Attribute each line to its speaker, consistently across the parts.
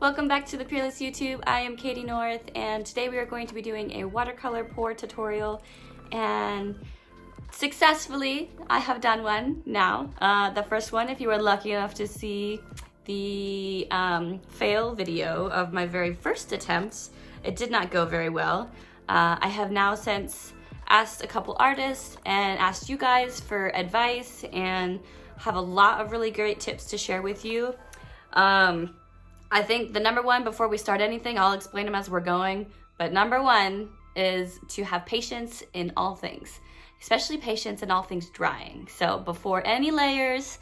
Speaker 1: Welcome back to the Peerless YouTube. I am Caitie North, and today we are going to be doing a watercolor pour tutorial, and successfully I have done one now. The first one, if you were lucky enough to see the fail video of my very first attempt, it did not go very well. I have now since asked a couple artists and asked you guys for advice and have a lot of really great tips to share with you. I think the number one, before we start anything, I'll explain them as we're going, but number one is to have patience in all things, especially patience in all things drying. So before any layers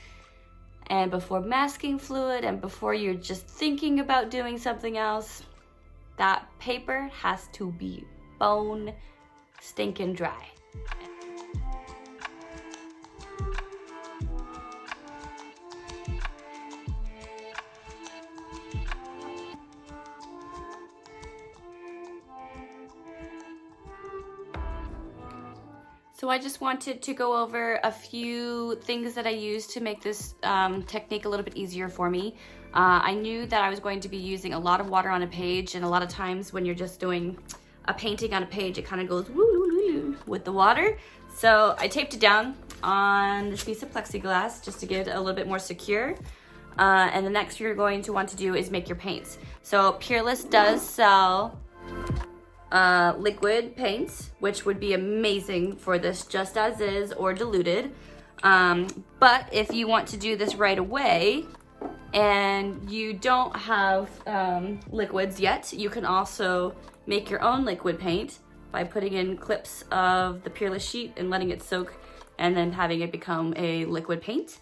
Speaker 1: and before masking fluid and before you're just thinking about doing something else, that paper has to be bone stinking dry. So I just wanted to go over a few things that I use to make this technique a little bit easier for me. I knew that I was going to be using a lot of water on a page, and a lot of times when you're just doing a painting on a page, it kind of goes woo with the water. So I taped it down on this piece of plexiglass just to get it a little bit more secure. And the next you're going to want to do is make your paints. So Peerless does sell liquid paints, which would be amazing for this just as is or diluted. But if you want to do this right away and you don't have liquids yet, you can also make your own liquid paint by putting in clips of the Peerless sheet and letting it soak and then having it become a liquid paint.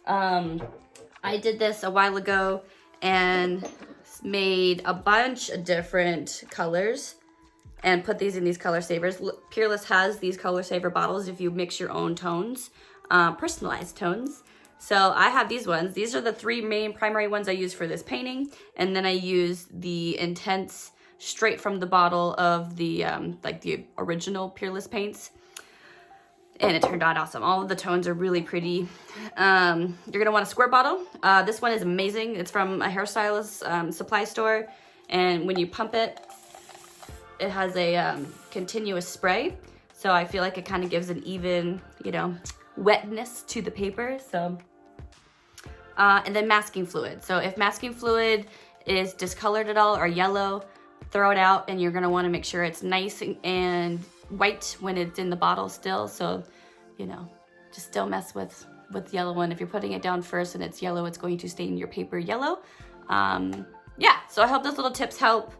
Speaker 1: I did this a while ago and made a bunch of different colors and put these in these color savers. Peerless has these color saver bottles if you mix your own tones, personalized tones. So I have these ones. These are the three main primary ones I use for this painting. And then I use the intense straight from the bottle of the like the original Peerless paints. And it turned out awesome. All of the tones are really pretty. You're gonna want a squirt bottle. This one is amazing. It's from a hairstylist supply store. And when you pump it, it has a continuous spray, so I feel like it kind of gives an even, wetness to the paper. So, and then masking fluid. So if masking fluid is discolored at all or yellow, throw it out, and you're gonna want to make sure it's nice and white when it's in the bottle still. So, just don't mess with yellow one. If you're putting it down first and it's yellow, it's going to stain your paper yellow. Yeah. So I hope those little tips help.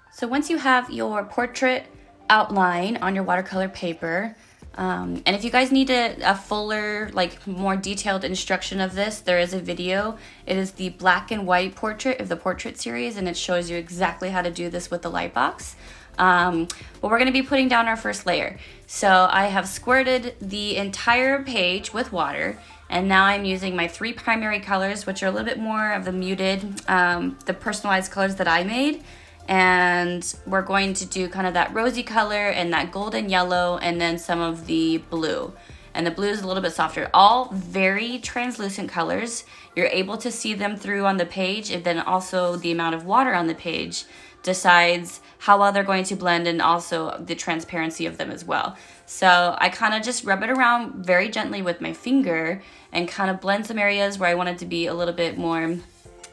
Speaker 1: So once you have your portrait outline on your watercolor paper, and if you guys need a fuller, more detailed instruction of this, there is a video. It is the black and white portrait of the portrait series, and it shows you exactly how to do this with the light box. But we're gonna be putting down our first layer. So I have squirted the entire page with water, and now I'm using my three primary colors, which are a little bit more of the muted, the personalized colors that I made. And we're going to do kind of that rosy color and that golden yellow and then some of the blue. And the blue is a little bit softer. All very translucent colors. You're able to see them through on the page, and then also the amount of water on the page decides how well they're going to blend and also the transparency of them as well. So I kind of just rub it around very gently with my finger and kind of blend some areas where I want it to be a little bit more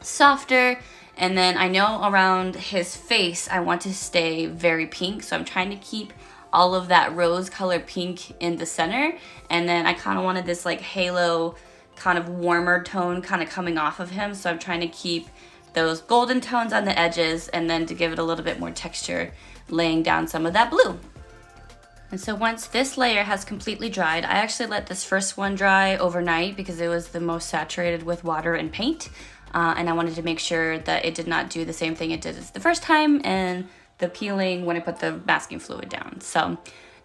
Speaker 1: softer. And then I know around his face, I want to stay very pink. So I'm trying to keep all of that rose color pink in the center. And then I kind of wanted this halo kind of warmer tone kind of coming off of him. So I'm trying to keep those golden tones on the edges and then to give it a little bit more texture, laying down some of that blue. And so once this layer has completely dried, I actually let this first one dry overnight because it was the most saturated with water and paint. And I wanted to make sure that it did not do the same thing it did as the first time and the peeling when I put the masking fluid down. So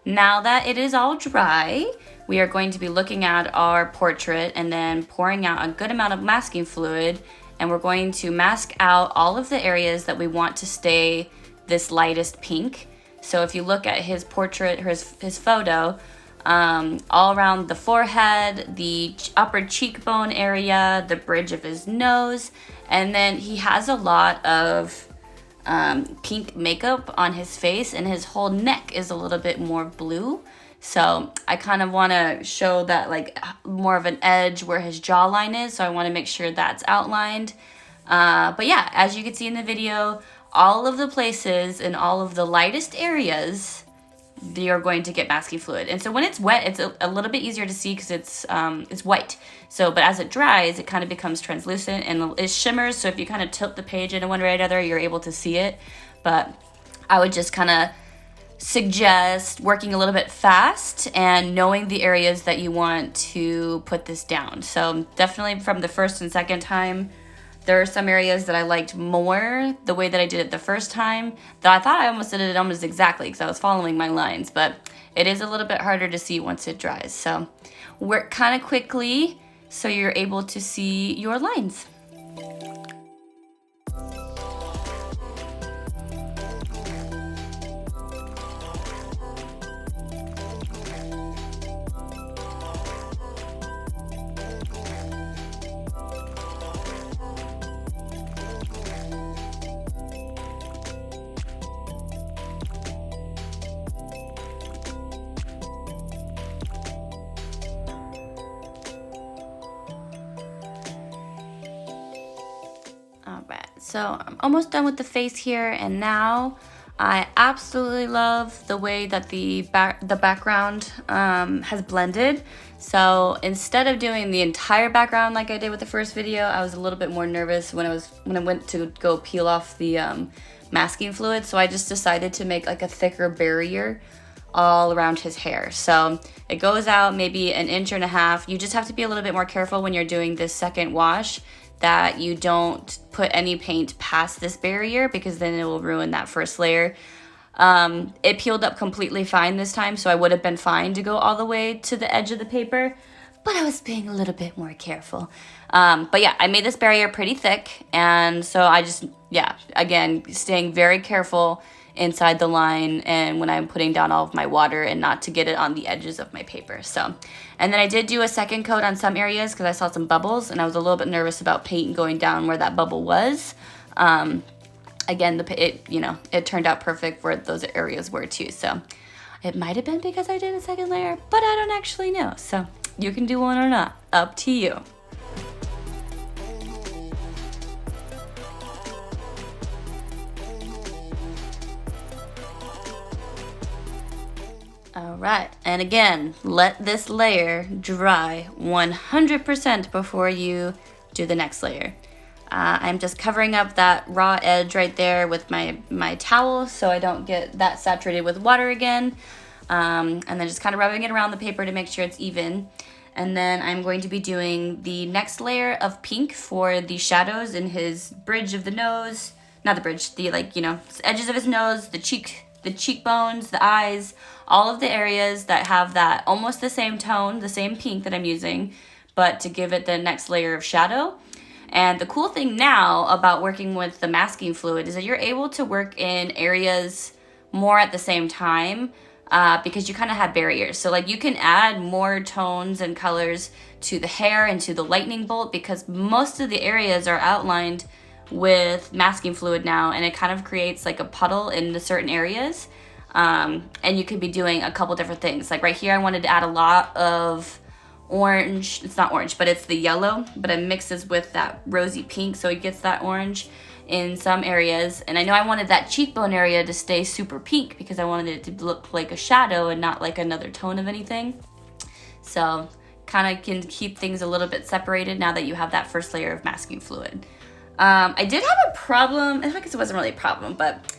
Speaker 1: now that it is all dry, we are going to be looking at our portrait and then pouring out a good amount of masking fluid, and we're going to mask out all of the areas that we want to stay this lightest pink. So if you look at his portrait, his photo, all around the forehead, the upper cheekbone area, the bridge of his nose, and then he has a lot of pink makeup on his face, and his whole neck is a little bit more blue. So I kind of want to show that like more of an edge where his jawline is, so I want to make sure that's outlined. But yeah, as you can see in the video, all of the places and all of the lightest areas, you're going to get masking fluid. And so when it's wet, it's a little bit easier to see because it's white. So, but as it dries, it kind of becomes translucent and it shimmers. So if you kind of tilt the page in one way or another, you're able to see it. But I would just kind of suggest working a little bit fast and knowing the areas that you want to put this down. So definitely from the first and second time, there are some areas that I liked more the way that I did it the first time, that I thought I almost did it almost exactly because I was following my lines, but it is a little bit harder to see once it dries. So work kind of quickly so you're able to see your lines. So I'm almost done with the face here, and now I absolutely love the way that the background has blended. So instead of doing the entire background like I did with the first video, I was a little bit more nervous when I went to go peel off the masking fluid. So I just decided to make like a thicker barrier all around his hair. So it goes out maybe 1.5 inches. You just have to be a little bit more careful when you're doing this second wash, that you don't put any paint past this barrier because then it will ruin that first layer. It peeled up completely fine this time, so I would have been fine to go all the way to the edge of the paper, but I was being a little bit more careful. But yeah, I made this barrier pretty thick, and so I just, yeah, again, staying very careful inside the line and when I'm putting down all of my water and not to get it on the edges of my paper. So, and then I did do a second coat on some areas because I saw some bubbles and I was a little bit nervous about paint going down where that bubble was. Again, it turned out perfect where those areas were too. So it might have been because I did a second layer, but I don't actually know. So you can do one or not, up to you. All right, and again, let this layer dry 100% before you do the next layer. I'm just covering up that raw edge right there with my towel so I don't get that saturated with water again. And then just kind of rubbing it around the paper to make sure it's even. And then I'm going to be doing the next layer of pink for the shadows in his bridge of the nose. Not the bridge, the edges of his nose, the cheekbones, the eyes, all of the areas that have that almost the same tone, the same pink that I'm using, but to give it the next layer of shadow. And the cool thing now about working with the masking fluid is that you're able to work in areas more at the same time because you kind of have barriers. So like you can add more tones and colors to the hair and to the lightning bolt because most of the areas are outlined with masking fluid now, and it kind of creates like a puddle in the certain areas. And you could be doing a couple different things. Like right here, I wanted to add a lot of orange. It's not orange, but it's the yellow, but it mixes with that rosy pink, so it gets that orange in some areas. And I know I wanted that cheekbone area to stay super pink because I wanted it to look like a shadow and not like another tone of anything. So kind of can keep things a little bit separated now that you have that first layer of masking fluid. I did have a problem, I guess it wasn't really a problem, but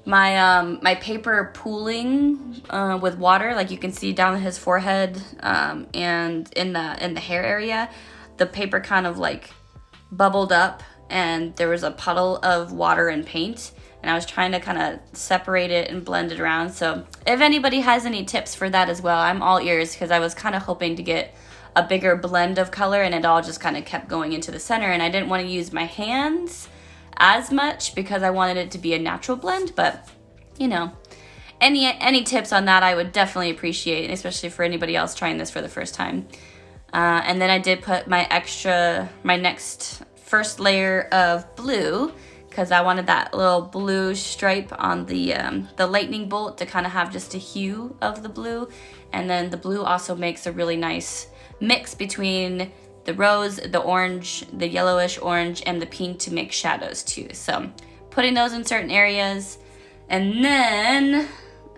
Speaker 1: my paper pooling with water, like you can see down his forehead and in the hair area, the paper kind of like bubbled up and there was a puddle of water and paint, and I was trying to kind of separate it and blend it around. So if anybody has any tips for that as well, I'm all ears, because I was kind of hoping to get a bigger blend of color and it all just kind of kept going into the center, and I didn't want to use my hands as much because I wanted it to be a natural blend, but you know, any tips on that I would definitely appreciate, especially for anybody else trying this for the first time. And then I did put my next first layer of blue, because I wanted that little blue stripe on the lightning bolt to kind of have just a hue of the blue. And then the blue also makes a really nice mix between the rose, the orange, the yellowish orange, and the pink to make shadows too. So putting those in certain areas. And then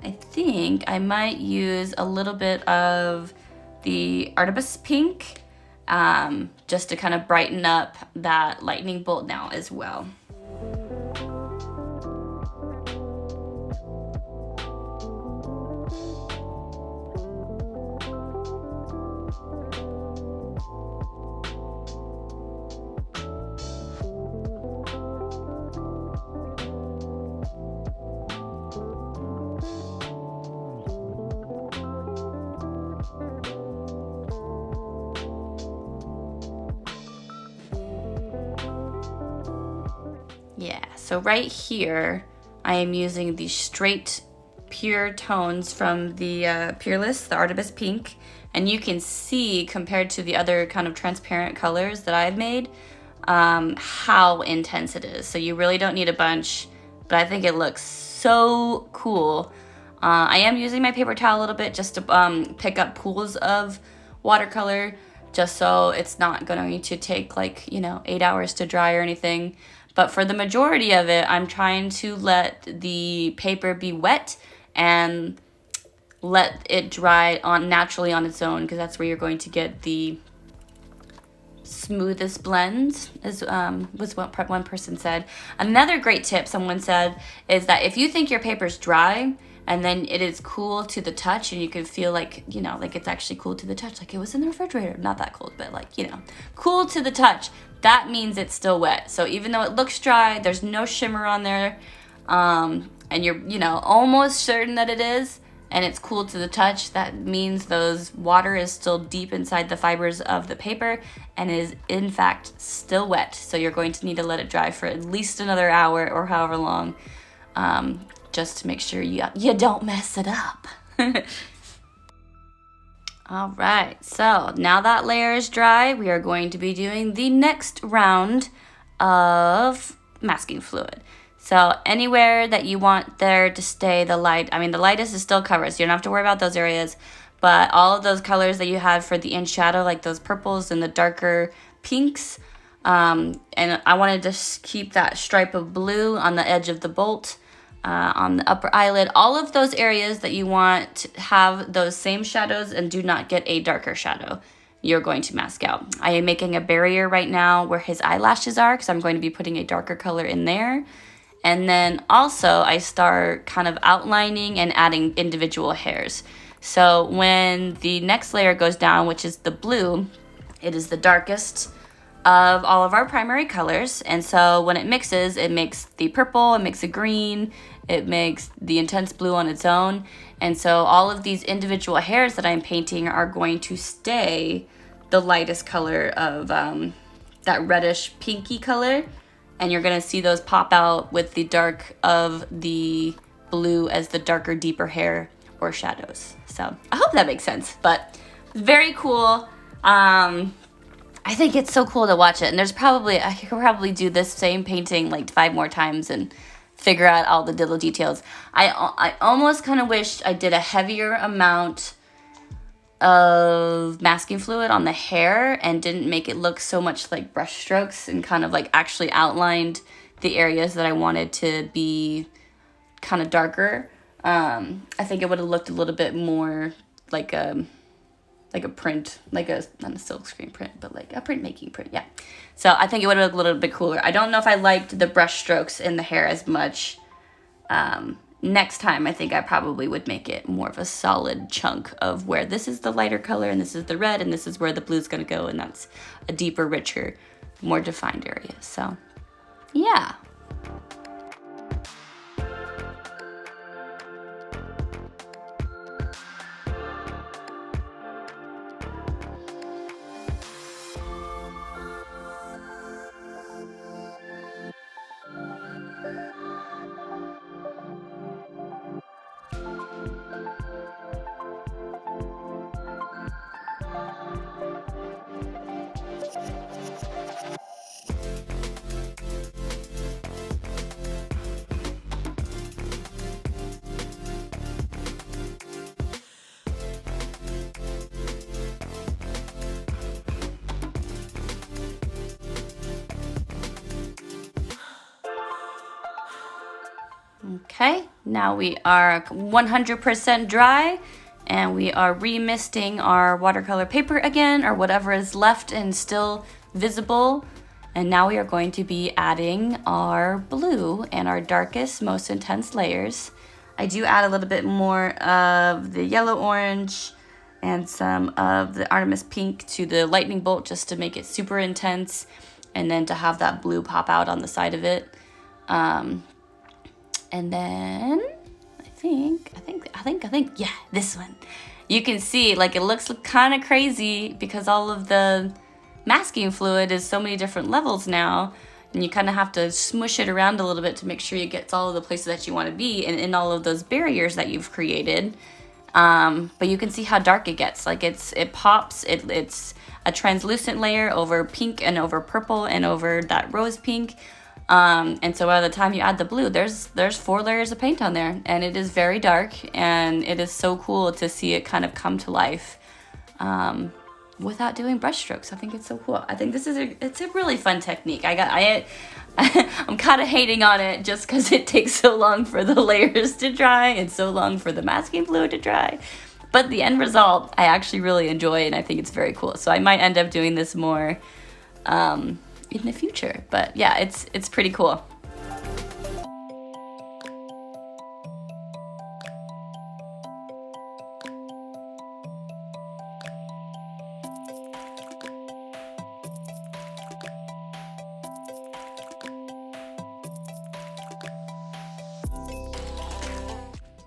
Speaker 1: I think I might use a little bit of the Artibus pink just to kind of brighten up that lightning bolt now as well. Yeah, so right here, I am using the straight pure tones from the Peerless, the Artibus pink. And you can see, compared to the other kind of transparent colors that I've made, how intense it is. So you really don't need a bunch, but I think it looks so cool. I am using my paper towel a little bit just to pick up pools of watercolor, just so it's not going to take like, 8 hours to dry or anything. But for the majority of it, I'm trying to let the paper be wet and let it dry naturally on its own, because that's where you're going to get the smoothest blend, as was what one person said. Another great tip someone said is that if you think your paper's dry and then it is cool to the touch, and you can feel like, like it's actually cool to the touch, like it was in the refrigerator, not that cold, but like, cool to the touch, that means it's still wet. So even though it looks dry, there's no shimmer on there, and you're, almost certain that it is, and it's cool to the touch, that means those water is still deep inside the fibers of the paper and is in fact still wet. So you're going to need to let it dry for at least another hour or however long, just to make sure you don't mess it up. All right, so now that layer is dry, we are going to be doing the next round of masking fluid. So anywhere that you want there to stay the lightest is still covered, so you don't have to worry about those areas. But all of those colors that you had for the in shadow, like those purples and the darker pinks, and I wanted to keep that stripe of blue on the edge of the bolt, on the upper eyelid, all of those areas that you want to have those same shadows and do not get a darker shadow, you're going to mask out. I am making a barrier right now where his eyelashes are, because I'm going to be putting a darker color in there. And then also I start kind of outlining and adding individual hairs. So when the next layer goes down, which is the blue, it is the darkest of all of our primary colors. And so when it mixes, it makes the purple, it makes a green, it makes the intense blue on its own. And so all of these individual hairs that I'm painting are going to stay the lightest color of that reddish pinky color. And you're gonna see those pop out with the dark of the blue as the darker, deeper hair or shadows. So I hope that makes sense, but very cool. I think it's so cool to watch it. And I could probably do this same painting like 5 more times and figure out all the little details. I almost kind of wish I did a heavier amount of masking fluid on the hair and didn't make it look so much like brush strokes, and kind of like actually outlined the areas that I wanted to be kind of darker. I think it would have looked a little bit more like a print, not a silk screen print, but like a printmaking print, yeah. So I think it would have looked a little bit cooler. I don't know if I liked the brush strokes in the hair as much. Next time, I think I probably would make it more of a solid chunk of where this is the lighter color and this is the red and this is where the blue's gonna go, and that's a deeper, richer, more defined area. So, yeah. Okay, now we are 100% dry, and we are remisting our watercolor paper again, or whatever is left and still visible. And now we are going to be adding our blue and our darkest, most intense layers. I do add a little bit more of the yellow orange and some of the Artemis pink to the lightning bolt just to make it super intense, and then to have that blue pop out on the side of it. And then I think, yeah, this one. You can see, like, it looks kind of crazy because all of the masking fluid is so many different levels now, and you kind of have to smush it around a little bit to make sure you get to all of the places that you want to be and in all of those barriers that you've created. But you can see how dark it gets. Like, it pops. It's a translucent layer over pink and over purple and over that rose pink. And so by the time you add the blue, there's 4 layers of paint on there, and it is very dark, and it is so cool to see it kind of come to life without doing brush strokes. I think it's so cool. I think it's a really fun technique. I'm kind of hating on it just because it takes so long for the layers to dry and so long for the masking fluid to dry. But the end result, I actually really enjoy, and I think it's very cool. So I might end up doing this more in the future. But yeah, it's pretty cool.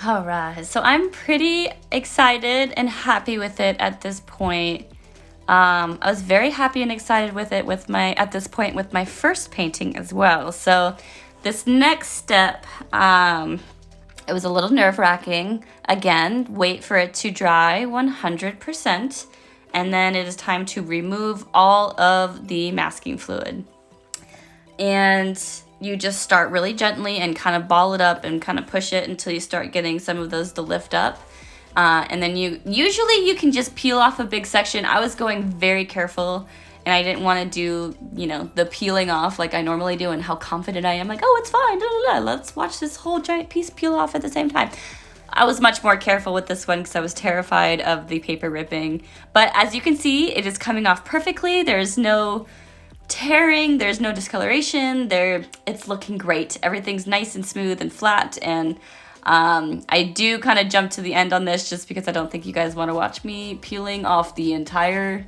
Speaker 1: All right, so I'm pretty excited and happy with it at this point. I was very happy and excited with it at this point with my first painting as well. So this next step, it was a little nerve-wracking. Again, wait for it to dry 100%, and then it is time to remove all of the masking fluid. And you just start really gently and kind of ball it up and kind of push it until you start getting some of those to lift up. And then usually you can just peel off a big section. I was going very careful, and I didn't want to do, the peeling off like I normally do, and how confident I am. Like, oh, it's fine. Let's watch this whole giant piece peel off at the same time. I was much more careful with this one because I was terrified of the paper ripping. But as you can see, it is coming off perfectly. There's no tearing, there's no discoloration. It's looking great. Everything's nice and smooth and flat, and I do kind of jump to the end on this just because I don't think you guys want to watch me peeling off the entire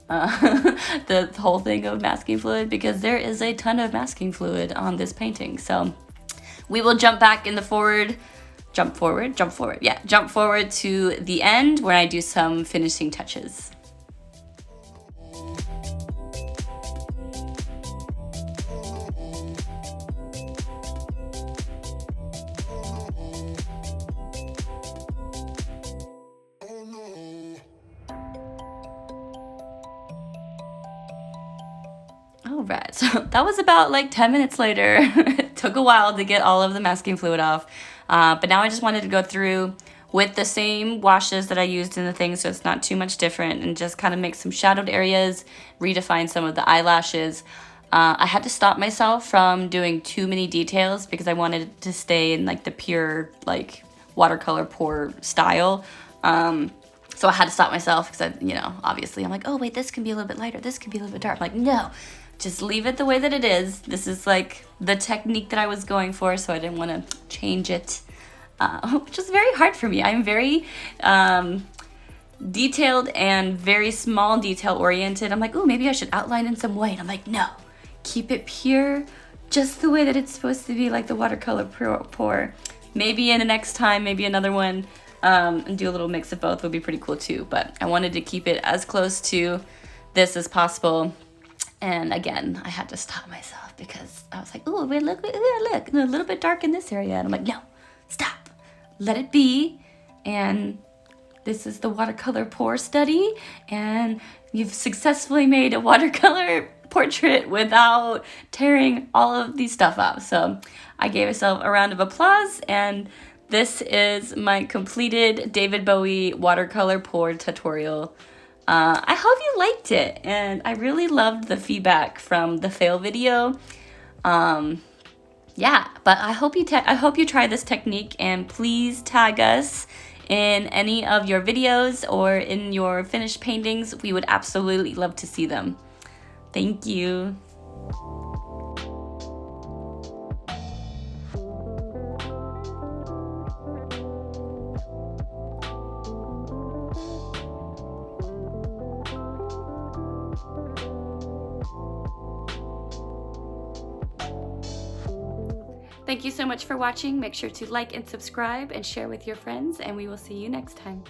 Speaker 1: the whole thing of masking fluid, because there is a ton of masking fluid on this painting. So we will jump forward to the end where I do some finishing touches. Alright, so that was about like 10 minutes later. It took a while to get all of the masking fluid off. But now I just wanted to go through with the same washes that I used in the thing, so it's not too much different, and just kind of make some shadowed areas, redefine some of the eyelashes. I had to stop myself from doing too many details because I wanted to stay in like the pure like watercolor pour style. So I had to stop myself because obviously I'm like, oh wait, this can be a little bit lighter, this can be a little bit dark. I'm like, no, just leave it the way that it is. This is like the technique that I was going for, so I didn't want to change it, which is very hard for me. I'm very detailed and very small detail oriented. I'm like, oh, maybe I should outline in some white. I'm like, no, keep it pure, just the way that it's supposed to be, like the watercolor pour. Maybe in the next time, maybe another one, and do a little mix of both would be pretty cool too. But I wanted to keep it as close to this as possible. And again, I had to stop myself because I was like, oh, wait, look, a little bit dark in this area. And I'm like, no, stop, let it be. And this is the watercolor pour study, and you've successfully made a watercolor portrait without tearing all of these stuff up. So I gave myself a round of applause, and this is my completed David Bowie watercolor pour tutorial. I hope you liked it, and I really loved the feedback from the fail video. yeah, but I hope you try this technique, and please tag us in any of your videos or in your finished paintings. We would absolutely love to see them. Thank you. Thank you so much for watching. Make sure to like and subscribe and share with your friends, and we will see you next time.